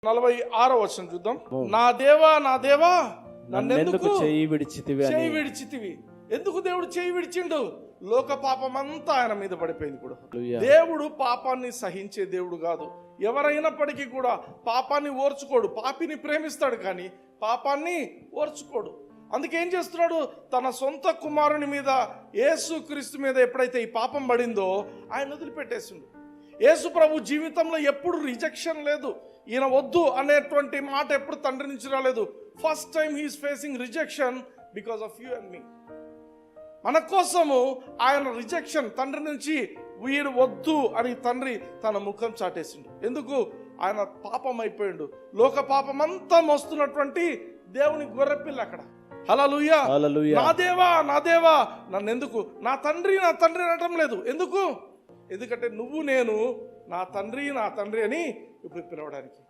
46వ వచనం చూద్దాం. నా దేవా నా దేవా నన్నెందుకు చేయి విడిచితివి అని. చేయి విడిచితివి. ఎందుకు దేవుడు చేయి విడిచిండు? లోక పాపం అంతా ఆయన మీద పడిపోయింది. కూడా దేవుడు పాపాన్ని సహించే దేవుడు కాదు. ఎవరైనప్పటికీ కూడా పాపాన్ని ఓర్చుకోడు. పాపిని ప్రేమిస్తాడు కానీ పాపాన్ని ఓర్చుకోడు. అందుకేం చేస్తున్నాడు? తన సొంత కుమారుని మీద, యేసు క్రీస్తు మీద ఎప్పుడైతే ఈ పాపం పడిందో ఆయన వదిలిపెట్టేసిండు. యేసు ప్రభు జీవితంలో ఎప్పుడు రిజెక్షన్ లేదు. ఈయన వద్దు అనేటువంటి మాట ఎప్పుడు తండ్రి నుంచి రాలేదు. First time he is facing rejection because of you and me. మన కోసము ఆయన రిజెక్షన్ తండ్రి నుంచి, వీడు వద్దు అని తండ్రి తన ముఖం చాటేసిండు. ఎందుకు? ఆయన పాపం అయిపోయిండు. లోక పాపం అంతా మోస్తున్నటువంటి దేవుని గొర్రెపిల్ల అక్కడ. హల్లెలూయా. నా దేవా నా దేవా నన్నెందుకు, నా తండ్రి అనటం లేదు. ఎందుకు? ఎందుకంటే నువ్వు నేను నా తండ్రి అని ఇప్పుడు పిలవడానికి.